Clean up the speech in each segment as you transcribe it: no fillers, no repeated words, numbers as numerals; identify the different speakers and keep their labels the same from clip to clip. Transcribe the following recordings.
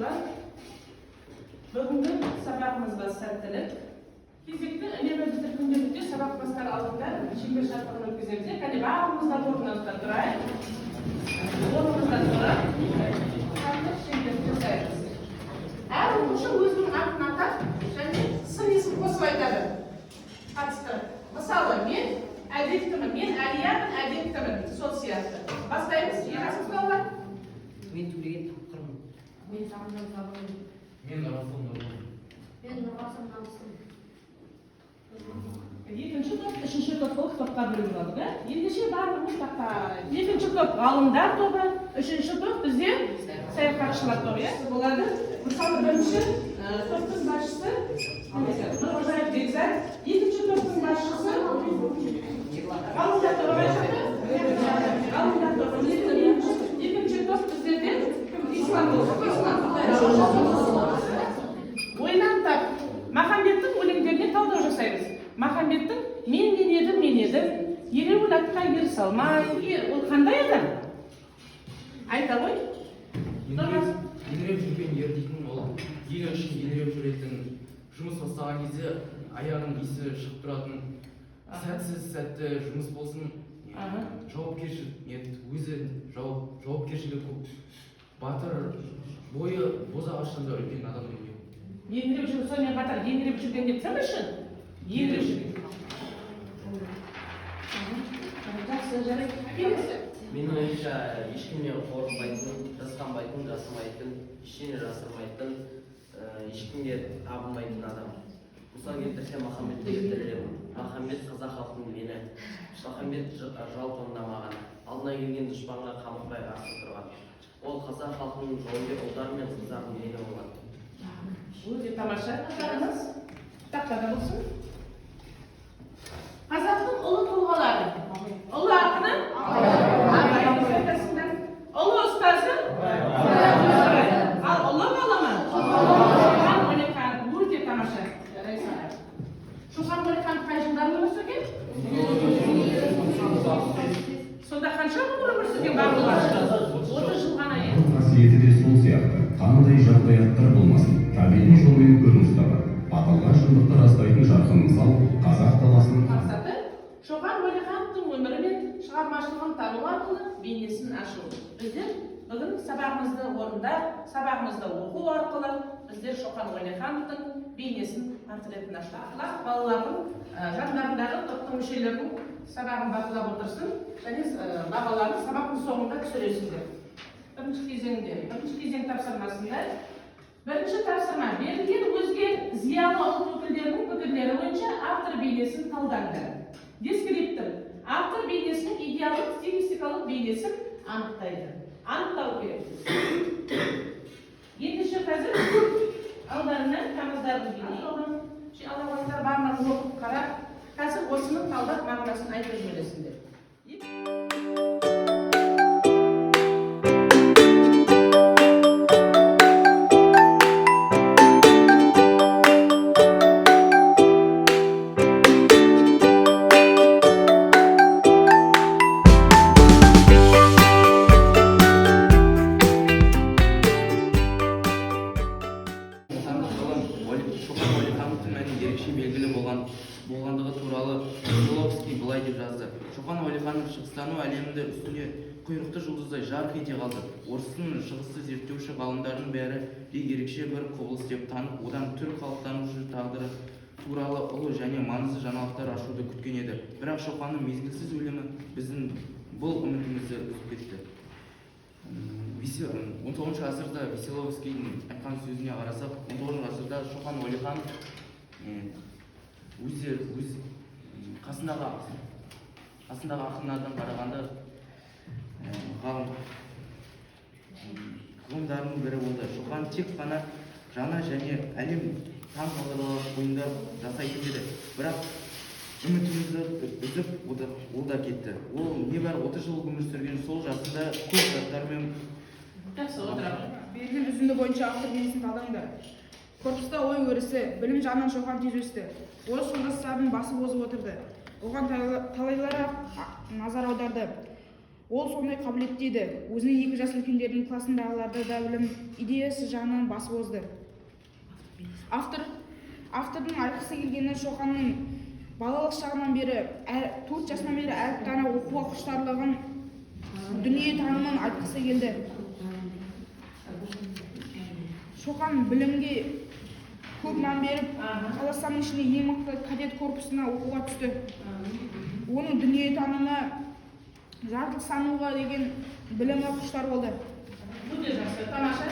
Speaker 1: Оқушылар, бүгінгі сабағымызға сәттілік. Кезекті үнемі біздер күнделікте сабақ бастар алдында шеңбер шарттығын өткіземіз. Кәне барлығымыздан орнымыздан тұрайық. Орнымыздан тұрып, шеңбер жасаймыз. Әр оқушы өзінің атын атап және сын есім қосып айтады. Қатысты. Мысалы, мен әдеттімін, мен әлиямын, әдеттімін. Сол сияқты. Бастаймыз. Ерасыз балалар.
Speaker 2: Мен Төлеген Тапқырмын.
Speaker 3: Мен Сағындан Сабырмын.
Speaker 4: Мен Нұрасыл Нұрмын.
Speaker 3: Мен Нұрғасым Намысын.
Speaker 1: Екінші топ, үшінші топ болып топқа бөлініп алды. Ендеше барлығымыз тақта. Екінші топ ғалымдар тобы, үшінші топ бізде саяхатшылар тобы, болады. Мысалы, бірінші топтың басшысы Нұрғожаев Бекзат, екінші топтың басшысы ғалымдар тобы қайшады? Ғалымдар тобы. Екінші топ біздерден Ислам болды. Ойлантап, Махамбеттің өлеңдеріне талдау жасаймыз. Махамбеттің мен едім, ереуіл атқа ер салмай, ол қандай адам? Айта ғой.
Speaker 4: Еңіреп жүрген ер дейтін ол ел үшін еңіреп жүретін, жұмыс бастаған кезде аяғының иісі шығып тұратын, сәтсіз сәтті жұмыс болсын, жауапкершілігі көп, батыр, бойы боз ағаштан да үлкен адам деуге.
Speaker 1: Еңіреп жүрген, сонымен қатар еңіреп жүрген деп кім үшін? Еңіреп жүрген. Жақсы, жарайды. Келесі.
Speaker 2: Менің ойымша ешкімнен қорықпайтын, жасқанбайтын, жасымайтын, ештеңе жасырмайтын, ешкімге табылмайтын адам. Мысал келтірсе Махамбетті келтірер. Махамбет қазақ халқының мені. Махамбет жау таңдамаған, алдына келген дұшпанға қамықпай қарсы тұрған. Ол қазақ халқының жауынгер ұлдары мен қыздардың мені болған.
Speaker 1: Өте тамаша қатарыңыз. Тақтада болсын. Қазақтың ұлы тұлғалары. Ұлы ақыны? Ұлы ұстазы? Ал ұлы ғалымы? Шоқан Уәлихан. Өте тамаша. Шоқан Уәлихан қай жылдары өмір сүрген? Сонда қанша өмір сүрген барлығы? 30 жыл ғана еді.
Speaker 5: Қасиеті де сол сияқты. Қандай жағдаяттар болмасын, табиғи жолмен көрініс табады. Аталған шындықты растайтын жарқын мысал қазақ даласының
Speaker 1: мақсаты Шоқан Уәлихановтың өмірі мен шығармашылығын тану арқылы бейнесін ашу. Біздер бүгін сабағымызды орындап, сабағымызды оқу арқылы біздер Шоқан Уәлихановтың бейнесін, портретін аштық. Балалардың жандарындағы топтың мүшелерінің сабағын бақылап отырсын және бағаларын сабақтың соңында түсіресіңдер. Бірінші кезең тапсырмасында бірінші тапсырма берілген өзге зиялы ұлт өкілдерінің пікірлері бойынша автор бейнесін талданды. Дескриптор автор бейнесінің идеалдық стилистикалық бейнесін анықтайды. Анықтау керек. Ендеше қазір алдарына тамыздардың бейнесін алағандар бармағын оқып қарап, қазір осының талдап мағынасын айтып жібересіңдер.
Speaker 4: болғандығы туралы Жоловский былай деп жазды. Шоқан Уәлиханов шығыстану әлемінде үстінде құйрықты жұлдыздай жарқ ете қалды. Орыстың шығысты зерттеуші ғалымдардың бәрі ерекше бір құбылыс деп танып, одан түрік халықтанушы тағдыры туралы ұлы және маңызды жаңалықтар ашуды күткен еді. Бірақ Шоқанның мезгілсіз өлімі біздің бұл үмітімізді үзіп кетті. 19 ғасырда Веселовскийдің айтқан сөзіне қарасақ, 19 ғасырда Шоқан Уәлиханов өз қасындағы ақындардан қарағанда ғалымдарының бірі болды. Шоқан тек қана жаңа және әлем таң қалдырарлық ойындар жасайтын еді. Бірақ үмітімізді үзіп ол да кетті. Ол небәрі 30 жыл өмір сүрген сол жасында көп заттармен
Speaker 6: берілген үзінді бойынша автор бейнесін талдаңдар. Корпуста ой өрісі, білім жағынан Шоқан тез өсті. Орыс жолдастарының басы озып отырды. Оған талайлары назар аударды. Ол сондай қабілетті еді. Өзінің 2 жас үлкендердің классындағыларды да білім идеясы жағынан басып озды. Автордың айтқысы келгені Шоқанның балалық шағынан бері 4 жасынан бері әріп тана оқуға құштарлығын, дүние танымын айтқысы келді. Шоқан білімге көп мән беріп, Қазақстанның ішінде ең мықты кадет корпусына оқуға түсті. Оның дүние танымы, жаратылыс тануға деген білімі құштар болды.
Speaker 1: Өте жақсы, тамаша.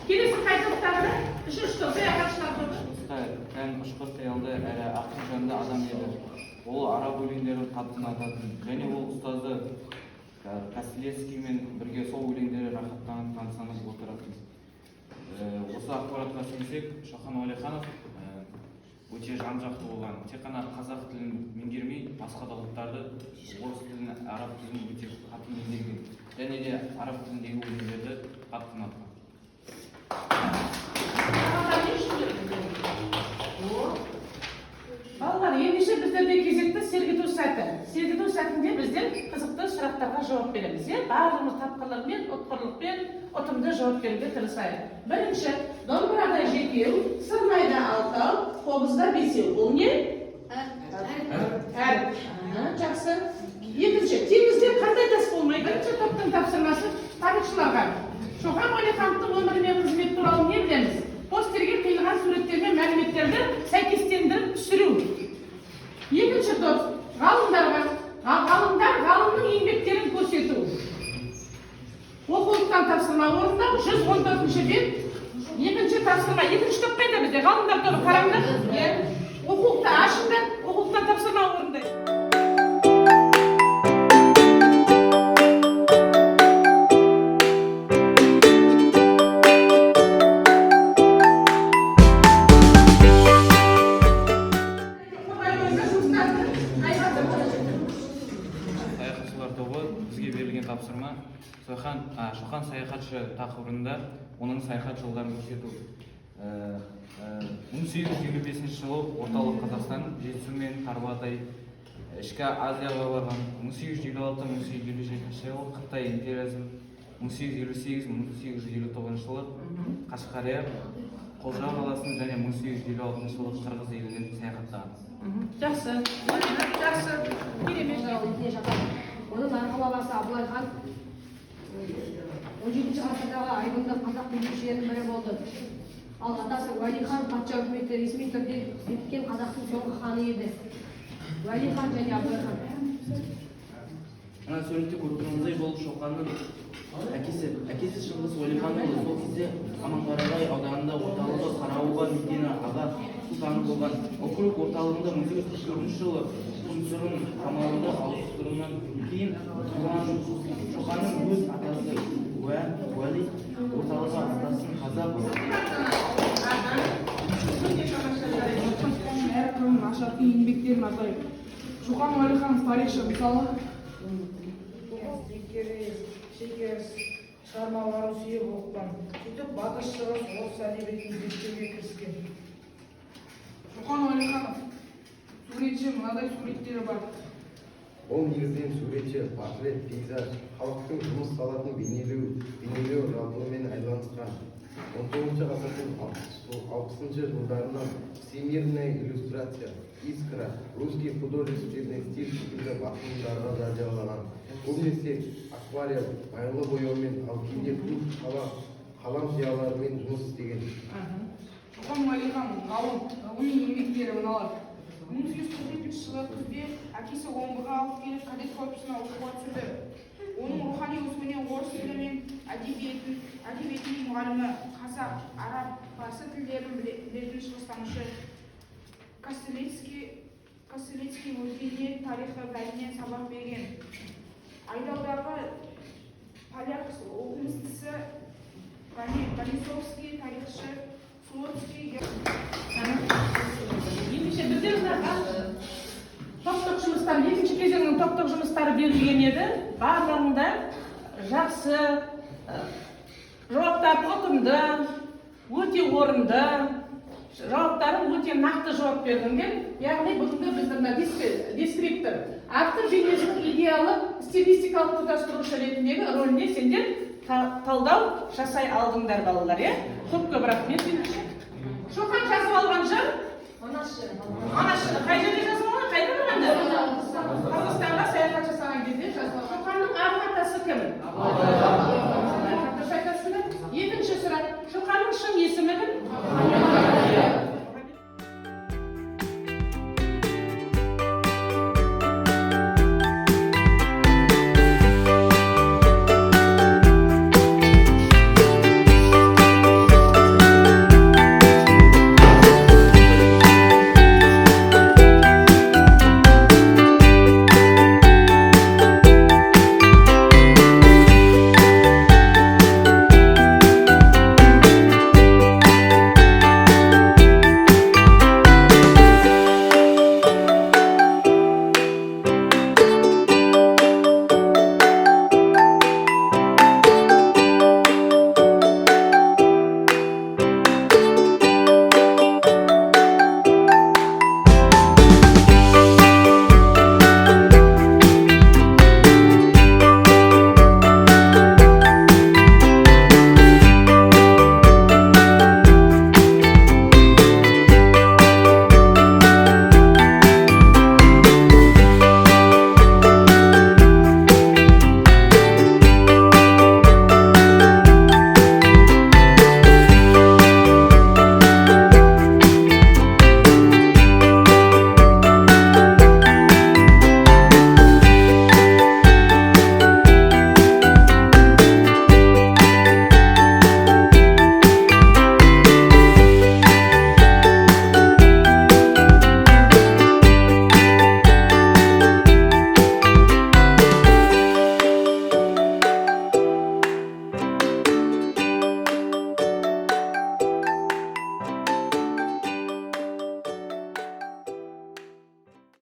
Speaker 1: Келесі қайсылықтарды үшінші топ саяхатшылар тобы.
Speaker 7: Тән ұшқыр қиялды әрі ақын жанды адам еді. Ол араб өлеңдерін қатты ұнататын және ол ұстазы Кастелевскиймен бірге сол өлеңдері рахаттанып тамсанып отыратын. Осы ақпаратқа сүйенсек, Шоқан Уәлиханов өте жан-жақты болған. Тек қана қазақ тілін меңгермей, басқа да ұлттарды, орыс тілін, араб тілін өте қатты меңгерген және де араб тіліндегі өлеңдерді қатты ұнатқан.
Speaker 1: Балалар, ендеше біздерде кезекті сергіту сәті. Сергіту сәтінде біздер қызықты сұрақтарға жауап береміз. Барлығымыз тапқырлықпен, ұтқырлықпен, ұтымды жауап беруге тырысайық. Бірінші, домбырада 7, сырнайда 6, қобызда 5. Бұл не? Әр. Жақсы. Екінші, теңізде қандай тас болмайды? Бірінші топтың тапсырмасы тарихшыларға. Шоқан Уәлихановтың өмірі мен қызметі туралы не білеміз? Постерге қиылған суреттер мен мәліметтерді сәйкестендіріп түсіру. Екінші топ, ғалымдар ғалымның еңбектерін көрсету. Оқулықтан тапсырма орындау, 114-ші бет. Екінші тапсырма, екінші топ қайда бізде? Ғалымдар тобы қараңдар. Оқулықты ашыңдар, оқулықтан тапсырма орындайды.
Speaker 7: Тапсырма Шоқан саяхатшы тақырыбында оның саяхат жолдарын көрсету. 1825 жылы орталық Қазақстан жетісумен Тарбағатай ішкі Азияға барған. 1856-1857 жылы Қытай империясын, 1858-1859 жылы Қашқария, Қолжа қаласын және 1856 жылы Қырғыз елінен саяхаттаған.
Speaker 1: Жақсы, жақсы, керемет.
Speaker 3: Оның арғы бабасы Абылай хан 17-ші ғасырдағы айбынды қазақ билеушілерінің бірі болды. Ал атасы Уәли хан патша үкіметі ресми түрде бекіткен қазақтың соңғы ханы еді. Уәли хан және Абылай хан.
Speaker 4: Ана суретте көріп тұрғандай бұл Шоқанның әкесі Шыңғыс Уәлиханұлы сол кезде Аманқарағай ауданында орталығы Қарауылға мекені аға сұлтаны болған. Округ орталығында 1904 жылы Күнсұрын қамалында ауыстыруынан кейін Шоқанның өз атасы Уәли орталығы атасын қазақ
Speaker 6: әркімнің ашатын еңбектерін атайық. Шоқан Уәлиханов тарихшы мысалы шекеріс шығармаларын сүйіп оқыған. Сөйтіп батыс шығыс орыс әдебиетін зерттеуге кіріскен. Шоқан Уәлиханов суретші, мынадай суреттері бар.
Speaker 8: Ол негізінен суретші, портрет, пейзаж, халықтың жұмыс салатын бейнелеу жабдығымен айналысқан. 19 ғасырдың 60-шы жылдарынан всемирная иллюстрация, искра, русский художественный стиль секілді басылымдарға жарияланған. Көбінесе акварель, майлы бояумен, ал кейде туш, қалам сияларымен жұмыс істеген.
Speaker 6: Шоқан Уәлиханов ғалым, оның еңбектері мыналар. 1941 жылы күзде әкесі омбыға алып келіп кадет корпусына оқуға түсірді. Оның рухани өсуіне орыс тілі мен әдебиетінің мұғалімі, қазақ, араб, парсы тілдерін білетін шығыстанушы Кастелевский өзгене тарихы пәнінен сабақ берген. Айдаудағы поляк оқымыстысы Борисовский, тарихшы Слуцкий.
Speaker 1: Ендеше біздерге топтық жұмыстар, екінші кезеңнің топтық жұмыстары берілген еді. Барлығында жақсы, жауаптар ұтымды, өте орынды, жауаптарын өте нақты жауап бердіңдер. Яғни бүгінгі біздің мына дескриптор автор бейнесінің идеалы стилистикалық тұтастырушы ретіндегі рөліне сендер талдау жасай алдыңдар балалар, иә? Көп рахмет. Шоқан жазып алған жыр? Анашыны қай жерде жазып алған? Қайда барғанда? Қазақстанға саяхат жасаған кезде жазып алған. Шоқанның ата-анасы кім?